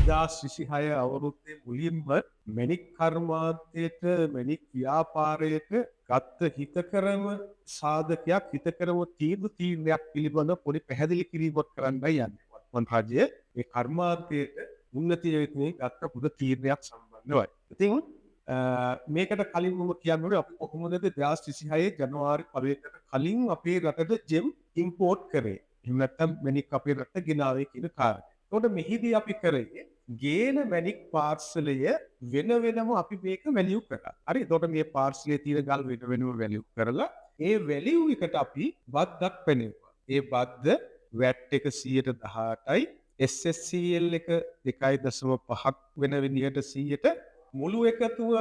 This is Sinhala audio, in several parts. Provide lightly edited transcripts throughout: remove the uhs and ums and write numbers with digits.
2026 අවුරුද්දේ මුලින්ම මැණික් කර්මාන්තයට මැණික් ව්‍යාපාරයට ගත්ත හිතකරම සාධකයක් හිතකරම තීරණයක් පිළිබඳ පොඩි පැහැදිලි කිරීමක් කරන්නයි යන්නේ. වත්මන් රජය මේ කර්මාන්තයට උන්නතිය වෙනුවෙන් ගත්ත පොදු තීරණයක් සම්බන්ධවයි. ඉතින් මේකට කලින් මම කියන්නේ අපි කොහොමද 2026 ජනවාරි 1 කලින් අපේ රටට ජෙම් ඉම්පෝට් කරේ. එහෙම නැත්නම් මැණික් අපේ රටට ගෙනාවේ කියන කාරණය. එතකොට මෙහිදී අපි කරේ ගේන මැණික් පාර්සලය වෙන වෙනම අපි මේක වැලියු කරා. හරි. එතකොට මේ පාර්සලයේ තියෙන ගල් වෙන වෙනම වැලියු කරලා ඒ වැලියු එකට අපි බද්දක් පැනෙවුවා. ඒ බද්ද VAT එක 118යි SSCL එක 2.5ක් වෙන විදිහට 100ට මුළු එකතුව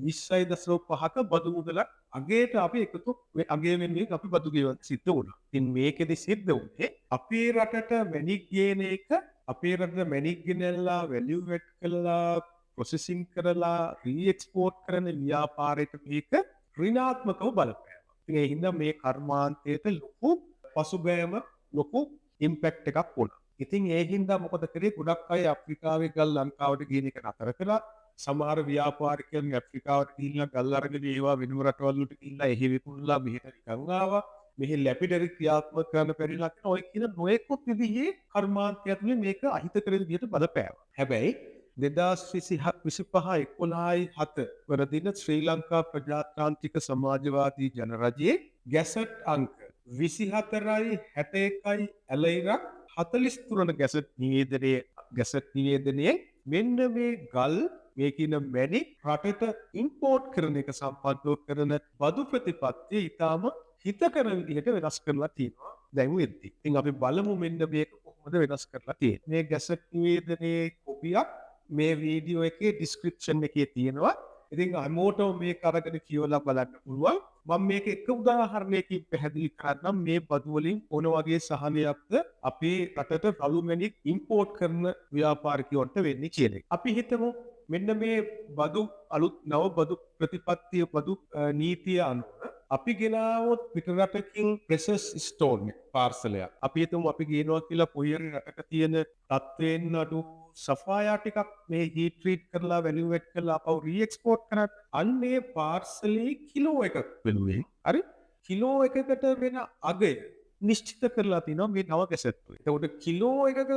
20.5ක බදු මුදලක් අගේට අපි එකතු අගේ වෙනුවෙන් අපි බදු ගෙවන්න සිද්ධ වුණා. ඉතින් මේකෙදි සිද්ධ වුණේ අපේ රටට මැණික් ගේන එක අපේ රටට මැණික් ගෙනල්ලා වැලියු ඇඩ් කරලා ප්‍රොසෙසින් කරලා රීඑක්ස්පෝර්ට් කරන ව්‍යාපාරයට මේක ඍණාත්මකව බලපෑවා. ඉතින් ඒ හින්දා මේ කර්මාන්තයට ලොකු පසුබෑම ලොකු ඉම්පැක්ට් එකක් වුණා. ඉතින් ඒ හින්දා මොකද කරේ ගොඩක් අය අප්‍රිකාවේ ගල් ලංකාවට ගේන එක නතර කළා. සමහර ව්‍යාපාරිකයන් අප්‍රිකාවට ගිහිල්ලා ගල් අරගෙන ඒවා වෙනම රටවල් වලට ගිහිල්ලා එහි විකුණලා මෙහෙට නිකන් ආවා. මෙහි ලැපිඩරි ක්‍රියාත්මක කරන්න පෙරිලා කියන ඔය කියන නොයෙකුත් විදිහේ කර්මාන්තය ඇතුලේ මේක අහිතකර විදිහට බලපෑවා. හැබැයි 2025 11යි 7 වර දින ශ්‍රී ලංකා ප්‍රජාතාන්ත්‍රික සමාජවාදී ජනරජයේ ගැසට් අංක 24යි 61යි ඇලයිරක් 43 ගැසට් නිවේදනයේ මෙන්න මේ ගල් මේ කියන මැණික් රටට ඉම්පෝට් කරන එක සම්බන්ධව කරන බදු ප්‍රතිපත්තිය ඊටාම හිතකර විදිහට වෙනස් කරලා තියෙනවා දැන් වෙද්දී. ඉතින් අපි බලමු මෙන්න මේක කොහොමද වෙනස් කරලා තියෙන්නේ. මේ ගැසට් නිවේදනයේ කොපියක් මේ වීඩියෝ එකේ ඩිස්ක්‍රිප්ෂන් එකේ තියෙනවා. ඉතින් හැමෝටම මේක අරගෙන කියවලා බලන්න පුළුවන්. මම මේක එක උදාහරණයකින් පැහැදිලි කරන්නම් මේ බදු වලින් මොන වගේ සහනයක්ද අපේ රටට රළු මැණික් ඉම්පෝට් කරන ව්‍යාපාරිකයන්ට වෙන්නේ කියන එක. අපි හිතමු මෙන්න මේ බදු අලුත් නව බදු ප්‍රතිපත්තිය බදු නීතිය අනුව අපි ගෙනාවොත් පිටරටකින් ප්‍රෙසස් ස්ටෝන් පාර්සලයක් අපි හිතමු අපි ගේනවා කියලා කොයිරි රටක තියෙන තත්වයෙන් අඩු සෆායා ටිකක් මේ හීට් ට්‍රීට් කරලා වැලියු ඇඩ් කරලා අපව රීඑක්ස්පෝර්ට් කරත් අන්නේ පාර්සලේ කිලෝ එකක් වෙනුවෙන් හරි කිලෝ එකකට වෙන අගය නිශ්චිත කරලා තිනවා මේ නව ගැසට්ටුවේ. එතකොට කිලෝ එකක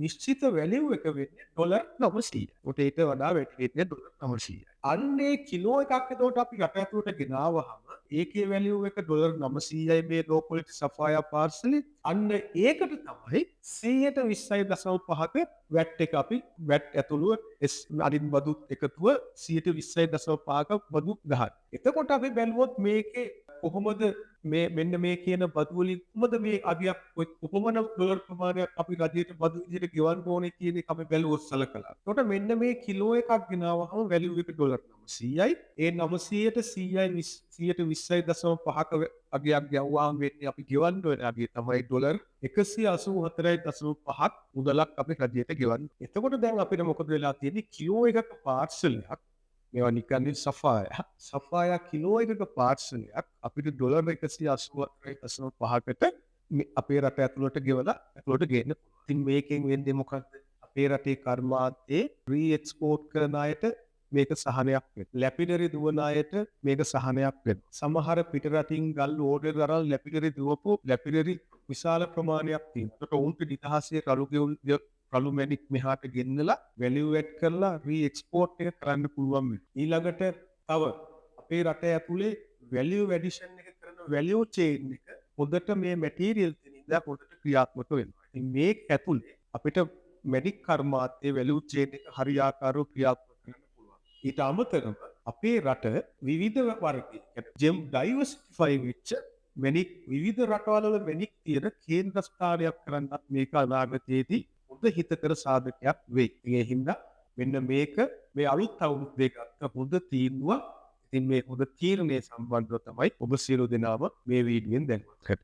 නිශ්චිත වැලියු එක වෙන්නේ ඩොලර් 900යි. උට ඊට වඩා වෙන්නේ ඩොලර් 900යි. අන්නේ කිලෝ එකක් එතකොට අපි රට ඇතුළට ගෙනාවහම ඒකේ වැලියු එක ඩොලර් 900යි මේ ලෝ ක්වොලිටි සෆායා පාර්සලේ. අන්න ඒකට තමයි 120.5ක VAT එක අපි VAT ඇතුළුව අරින් බදුත් එකතුව 120.5ක බදු ගහන. එතකොට අපි බැලුවොත් මේකේ කොහොමද මේ මෙන්න මේ කියන බදු වලින් කොහොමද මේ අගයක් කොපමණ ඩොලර් ප්‍රමාණයක් අපි රජයට බදු විදිහට ගෙවන්න ඕනේ කියන එක අපි බැලුවොත් සලකලා. එතකොට මෙන්න මේ කිලෝ එකක් ගෙනාවහම වැලියු එක ඩොලර් 900යි. ඒ 900ට 120.5ක අගයක් යවුවාම වෙන්නේ අපි ගෙවන්න ඕනේ අගය තමයි ඩොලර් 184.5ක් මුදලක් අපි රජයට ගෙවන්න. එතකොට දැන් අපිට මොකද වෙලා තියෙන්නේ කිලෝ එකක පාර්සලයක් මේවා නිකන් සෆායා කිලෝ එකක පාර්සලයක් අපිට ඩොලර් 184.5කට අපේ රට ඇතුළට ගෙවලා ඇතුළට ගේන්න පුළුවන්. ඉතින් මේකෙන් වෙන්නේ මොකද්ද? අපේ රටේ කර්මාන්තයේ රීඑක්ස්පෝර්ට් කරන අයට මේක සහනයක් වෙනවා. ලැපිඩරි දුවන අයට මේක සහනයක් වෙනවා. සමහර පිට රටින් ගල් ඕඩර් කරලා ලැපිඩරි දුවපු ලැපිඩරි විශාල ප්‍රමාණයක් තියෙනවා. ඒකට උන්ට නිදහසේ රළු මැණික් මෙහාට ගෙන්නලා වැලියු ඇඩ් කරලා රීඑක්ස්පෝර්ට් එක කරන්න පුළුවන් වෙනවා. ඊළඟට තව අපේ රට ඇතුලේ වැලියු ඇඩිෂන් එක කරන වැලියු චේන් එක හොඳට මේ මැටීරියල් දෙනින්දා හොඳට ක්‍රියාත්මක වෙනවා. ඉතින් මේක ඇතුලේ අපිට මැණික් කර්මාන්තයේ වැලියු චේන් එක හරියාකාරව ක්‍රියාත්මක කරන්න පුළුවන්. ඊට අමතරව අපේ රට විවිධ වර්ගයක ජෙම් ඩයිවර්සිෆයි වෙච්ච මැණික් විවිධ රටවල මැණික් තියෙන කේන්ද්‍ර ස්ථානයක් කරන්නත් මේක අනාගතයේදී හොඳ හිතකර සාධකයක් වෙයි. ඒ හින්දා මෙන්න මේක මේ අලුත් අවුරුද්දේ ගත්ත හොඳ තීන්දුවක්. ඉතින් මේ හොඳ තීරණය සම්බන්ධව තමයි ඔබ සියලු දෙනාම මේ වීඩියෝෙන් දැනගන්න.